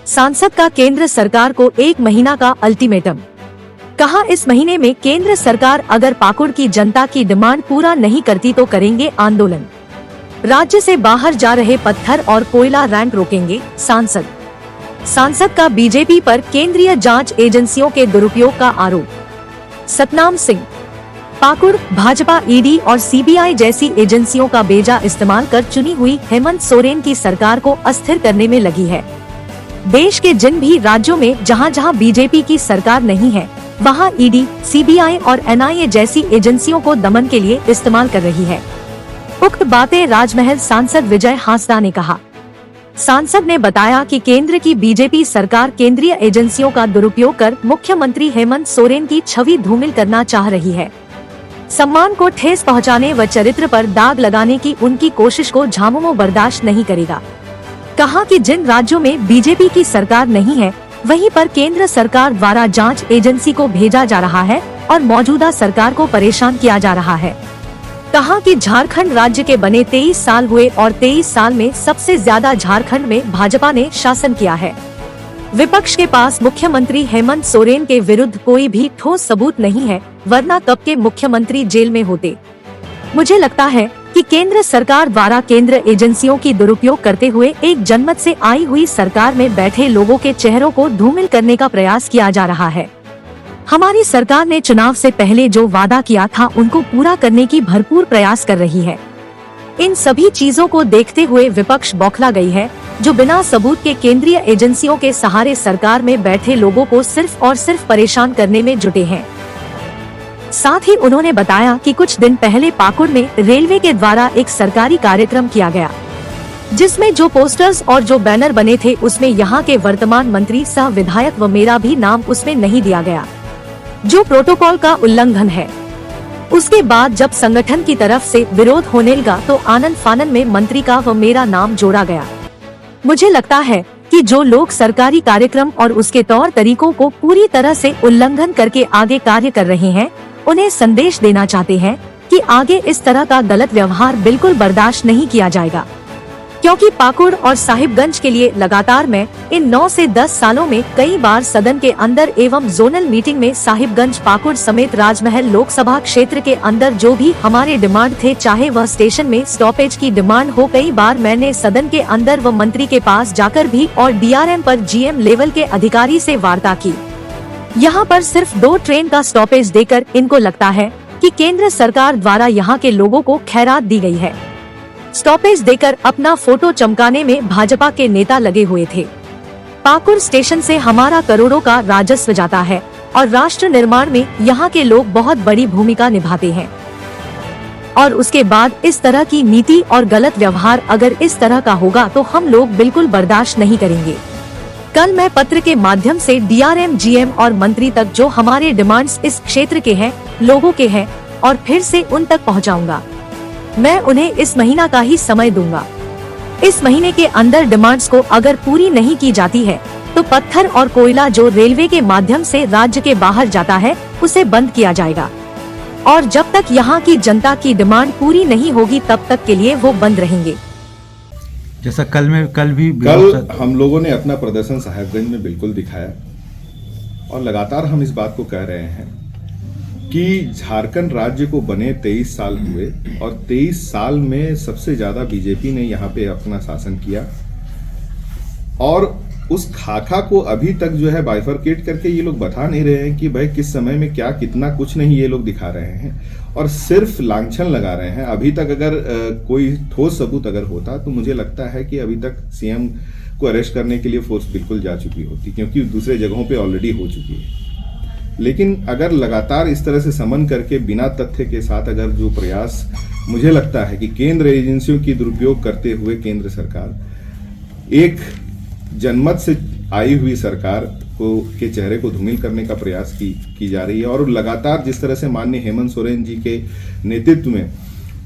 सांसद का केंद्र सरकार को 1 महीना का अल्टीमेटम। कहा, इस महीने में केंद्र सरकार अगर पाकुड़ की जनता की डिमांड पूरा नहीं करती तो करेंगे आंदोलन। राज्य से बाहर जा रहे पत्थर और कोयला रैंक रोकेंगे सांसद का बीजेपी पर केंद्रीय जांच एजेंसियों के दुरुपयोग का आरोप। सतनाम सिंह, पाकुड़ भाजपा ईडी और सीबीआई जैसी एजेंसियों का बेजा इस्तेमाल कर चुनी हुई हेमंत सोरेन की सरकार को अस्थिर करने में लगी है। देश के जिन भी राज्यों में जहां जहां बीजेपी की सरकार नहीं है, वहां ईडी, सीबीआई और एनआईए जैसी एजेंसियों को दमन के लिए इस्तेमाल कर रही है। उक्त बातें राजमहल सांसद विजय हांसदा ने कहा। सांसद ने बताया कि केंद्र की बीजेपी सरकार केंद्रीय एजेंसियों का दुरुपयोग कर मुख्यमंत्री हेमंत सोरेन की छवि धूमिल करना चाह रही है। सम्मान को ठेस पहुंचाने व चरित्र पर दाग लगाने की उनकी कोशिश को झामुमो बर्दाश्त नहीं करेगा। कहा कि जिन राज्यों में बीजेपी की सरकार नहीं है, वहीं पर केंद्र सरकार द्वारा जांच एजेंसी को भेजा जा रहा है और मौजूदा सरकार को परेशान किया जा रहा है। कहा कि झारखंड राज्य के बने 23 साल हुए और 23 साल में सबसे ज्यादा झारखंड में भाजपा ने शासन किया है। विपक्ष के पास मुख्यमंत्री हेमंत सोरेन के विरुद्ध कोई भी ठोस सबूत नहीं है, वरना कब के मुख्यमंत्री जेल में होते। मुझे लगता है कि केंद्र सरकार द्वारा केंद्र एजेंसियों की दुरुपयोग करते हुए एक जनमत से आई हुई सरकार में बैठे लोगों के चेहरों को धूमिल करने का प्रयास किया जा रहा है। हमारी सरकार ने चुनाव से पहले जो वादा किया था उनको पूरा करने की भरपूर प्रयास कर रही है। इन सभी चीजों को देखते हुए विपक्ष बौखला गई है, जो बिना सबूत के केंद्रीय एजेंसियों के सहारे सरकार में बैठे लोगों को सिर्फ और सिर्फ परेशान करने में जुटे हैं। साथ ही उन्होंने बताया कि कुछ दिन पहले पाकुड़ में रेलवे के द्वारा एक सरकारी कार्यक्रम किया गया, जिसमें जो पोस्टर्स और जो बैनर बने थे उसमें यहाँ के वर्तमान मंत्री सह विधायक व मेरा भी नाम उसमें नहीं दिया गया, जो प्रोटोकॉल का उल्लंघन है। उसके बाद जब संगठन की तरफ से विरोध होने लगा तो आनंद फानन में मंत्री का व मेरा नाम जोड़ा गया। मुझे लगता है कि जो लोग सरकारी कार्यक्रम और उसके तौर तरीकों को पूरी तरह से उल्लंघन करके आगे कार्य कर रहे हैं, उन्हें संदेश देना चाहते हैं कि आगे इस तरह का गलत व्यवहार बिल्कुल बर्दाश्त नहीं किया जाएगा। क्योंकि पाकुड़ और साहिबगंज के लिए लगातार मैं इन 9 से 10 सालों में कई बार सदन के अंदर एवं जोनल मीटिंग में साहिबगंज, पाकुड़ समेत राजमहल लोकसभा क्षेत्र के अंदर जो भी हमारे डिमांड थे, चाहे वह स्टेशन में स्टॉपेज की डिमांड हो, कई बार मैंने सदन के अंदर व मंत्री के पास जाकर भी और डीआरएम पर जीएम लेवल के अधिकारी से वार्ता की। यहाँ पर सिर्फ 2 ट्रेन का स्टॉपेज देकर इनको लगता है कि केंद्र सरकार द्वारा यहाँ के लोगों को खैरात दी गई है। स्टॉपेज देकर अपना फोटो चमकाने में भाजपा के नेता लगे हुए थे। पाकुड़ स्टेशन से हमारा करोड़ों का राजस्व जाता है और राष्ट्र निर्माण में यहाँ के लोग बहुत बड़ी भूमिका निभाते हैं। और उसके बाद इस तरह की नीति और गलत व्यवहार अगर इस तरह का होगा तो हम लोग बिल्कुल बर्दाश्त नहीं करेंगे। कल मैं पत्र के माध्यम से डीआरएम, जीएम और मंत्री तक जो हमारे डिमांड्स इस क्षेत्र के हैं, लोगों के हैं, और फिर से उन तक पहुँचाऊंगा। मैं उन्हें इस महीना का ही समय दूंगा। इस महीने के अंदर डिमांड्स को अगर पूरी नहीं की जाती है तो पत्थर और कोयला जो रेलवे के माध्यम से राज्य के बाहर जाता है उसे बंद किया जाएगा, और जब तक यहाँ की जनता की डिमांड पूरी नहीं होगी तब तक के लिए वो बंद रहेंगे। जैसा कल हम लोगों ने अपना प्रदर्शन साहिबगंज में बिल्कुल दिखाया और लगातार हम इस बात को कह रहे हैं कि झारखंड राज्य को बने 23 साल हुए और 23 साल में सबसे ज्यादा बीजेपी ने यहाँ पे अपना शासन किया, और उस खाका को अभी तक जो है बाइफरकेट करके ये लोग बता नहीं रहे हैं कि भाई किस समय में क्या कितना कुछ नहीं ये लोग दिखा रहे हैं और सिर्फ लांछन लगा रहे हैं। अभी तक अगर कोई ठोस सबूत अगर होता तो मुझे लगता है कि अभी तक सीएम को अरेस्ट करने के लिए फोर्स बिल्कुल जा चुकी होती, क्योंकि दूसरे जगहों पे ऑलरेडी हो चुकी है। लेकिन अगर लगातार इस तरह से समन करके बिना तथ्य के साथ अगर जो प्रयास, मुझे लगता है कि केंद्र एजेंसियों की दुरुपयोग करते हुए केंद्र सरकार एक जनमत से आई हुई सरकार को के चेहरे को धूमिल करने का प्रयास की जा रही है। और लगातार जिस तरह से माननीय हेमंत सोरेन जी के नेतृत्व में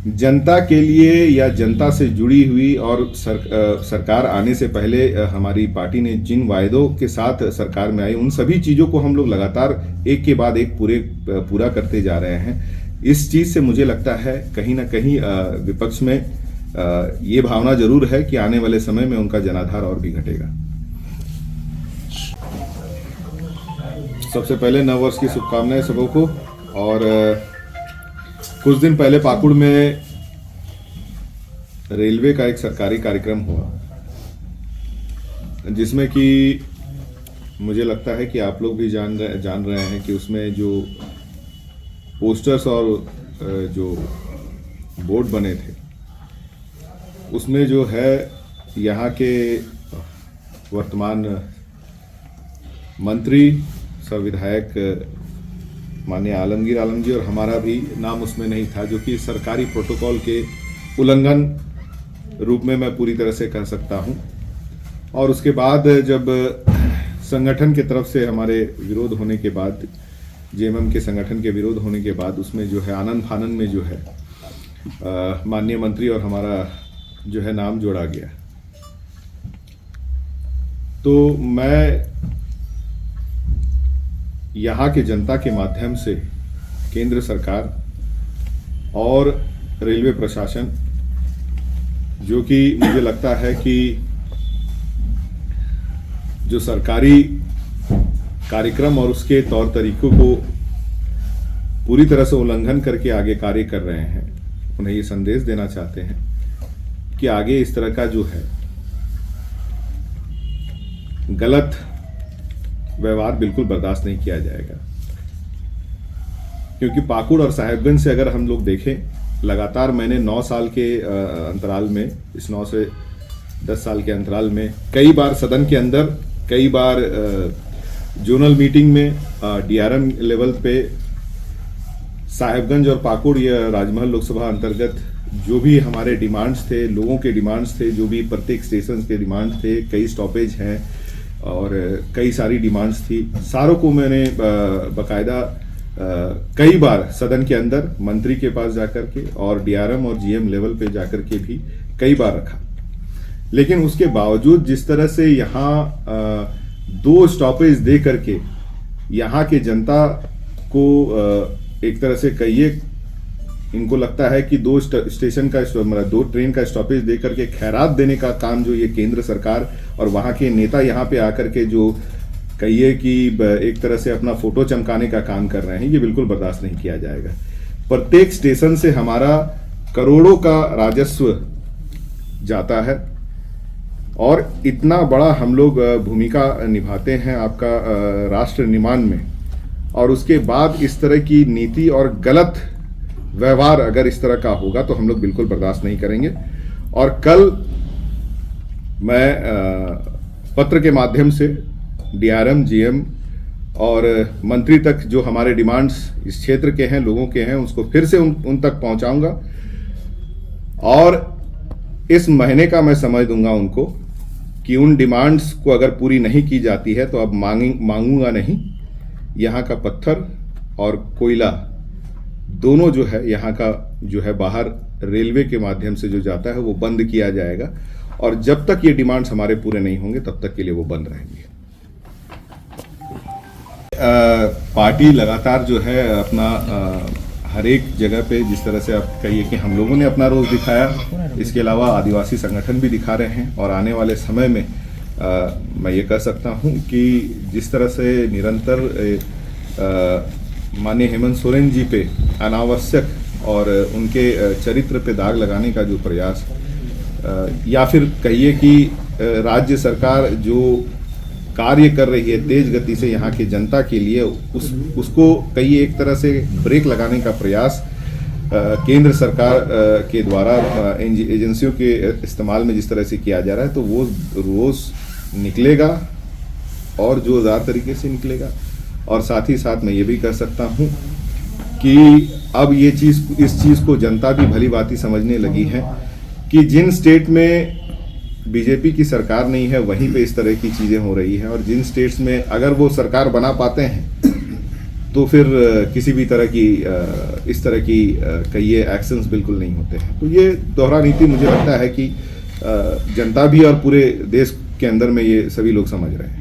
जनता के लिए या जनता से जुड़ी हुई और सरकार आने से पहले हमारी पार्टी ने जिन वायदों के साथ सरकार में आई, उन सभी चीज़ों को हम लोग लगातार एक के बाद एक पूरा करते जा रहे हैं। इस चीज़ से मुझे लगता है कहीं ना कहीं विपक्ष में ये भावना जरूर है कि आने वाले समय में उनका जनाधार और भी घटेगा। सबसे पहले नव वर्ष की शुभकामनाएं सबों को। और कुछ दिन पहले पाकुड़ में रेलवे का एक सरकारी कार्यक्रम हुआ, जिसमें कि मुझे लगता है कि आप लोग भी जान रहे हैं कि उसमें जो पोस्टर्स और जो बोर्ड बने थे, उसमें जो है यहाँ के वर्तमान मंत्री सह विधायक माननीय आलमगीर आलम जी और हमारा भी नाम उसमें नहीं था, जो कि सरकारी प्रोटोकॉल के उल्लंघन रूप में मैं पूरी तरह से कह सकता हूं। और उसके बाद जब संगठन की तरफ से हमारे विरोध होने के बाद, जेएमएम के संगठन के विरोध होने के बाद, उसमें जो है आनन फानन में जो है माननीय मंत्री और हमारा जो है नाम जोड़ा गया। तो मैं यहाँ के जनता के माध्यम से केंद्र सरकार और रेलवे प्रशासन, जो कि मुझे लगता है कि जो सरकारी कार्यक्रम और उसके तौर तरीकों को पूरी तरह से उल्लंघन करके आगे कार्य कर रहे हैं, उन्हें ये संदेश देना चाहते हैं कि आगे इस तरह का जो है गलत व्यवहार बिल्कुल बर्दाश्त नहीं किया जाएगा। क्योंकि पाकुड़ और साहेबगंज से अगर हम लोग देखें, लगातार मैंने 9 साल के अंतराल में, इस 9 से 10 साल के अंतराल में कई बार सदन के अंदर, कई बार जोनल मीटिंग में, डीआरएम लेवल पे साहेबगंज और पाकुड़ या राजमहल लोकसभा अंतर्गत जो भी हमारे डिमांड्स थे, लोगों के डिमांड्स थे, जो भी प्रत्येक स्टेशन के डिमांड्स थे, कई स्टॉपेज हैं और कई सारी डिमांड्स थी, सारों को मैंने बाकायदा कई बार सदन के अंदर मंत्री के पास जाकर के और डीआरएम और जीएम लेवल पे जाकर के भी कई बार रखा। लेकिन उसके बावजूद जिस तरह से यहाँ 2 स्टॉपेज दे करके यहाँ के जनता को एक तरह से कहिए, इनको लगता है कि 2 स्टेशन का, मतलब 2 ट्रेन का स्टॉपेज दे करके खैरात देने का काम जो ये केंद्र सरकार और वहाँ के नेता यहाँ पे आकर के जो कहिए कि एक तरह से अपना फोटो चमकाने का काम कर रहे हैं, ये बिल्कुल बर्दाश्त नहीं किया जाएगा। प्रत्येक स्टेशन से हमारा करोड़ों का राजस्व जाता है और इतना बड़ा हम लोग भूमिका निभाते हैं आपका राष्ट्र निर्माण में, और उसके बाद इस तरह की नीति और गलत व्यवहार अगर इस तरह का होगा तो हम लोग बिल्कुल बर्दाश्त नहीं करेंगे। और कल मैं पत्र के माध्यम से डीआरएम, जीएम और मंत्री तक जो हमारे डिमांड्स इस क्षेत्र के हैं, लोगों के हैं, उसको फिर से उन तक पहुंचाऊंगा। और इस महीने का मैं समय दूंगा उनको कि उन डिमांड्स को अगर पूरी नहीं की जाती है तो अब मांगूंगा नहीं। यहाँ का पत्थर और कोयला दोनों जो है यहाँ का जो है बाहर रेलवे के माध्यम से जो जाता है वो बंद किया जाएगा, और जब तक ये डिमांड्स हमारे पूरे नहीं होंगे तब तक के लिए वो बंद रहेंगे। पार्टी लगातार जो है अपना हर एक जगह पे, जिस तरह से आप कहिए कि हम लोगों ने अपना रोज दिखाया, इसके अलावा आदिवासी संगठन भी दिखा रहे हैं। और आने वाले समय में मैं ये कह सकता हूँ कि जिस तरह से निरंतर माननीय हेमंत सोरेन जी पे अनावश्यक और उनके चरित्र पे दाग लगाने का जो प्रयास, या फिर कहिए कि राज्य सरकार जो कार्य कर रही है तेज गति से यहाँ के जनता के लिए, उसको कहिए एक तरह से ब्रेक लगाने का प्रयास केंद्र सरकार के द्वारा एजेंसियों के इस्तेमाल में जिस तरह से किया जा रहा है, तो वो रोज निकलेगा और जोरदार तरीके से निकलेगा। और साथ ही साथ मैं ये भी कह सकता हूँ कि अब ये चीज़, इस चीज़ को जनता भी भली भांति समझने लगी है कि जिन स्टेट में बीजेपी की सरकार नहीं है वहीं पे इस तरह की चीज़ें हो रही हैं, और जिन स्टेट्स में अगर वो सरकार बना पाते हैं तो फिर किसी भी तरह की इस तरह की कई एक्शंस बिल्कुल नहीं होते हैं। तो ये दोहरा नीति मुझे लगता है कि जनता भी और पूरे देश के अंदर में ये सभी लोग समझ रहे हैं।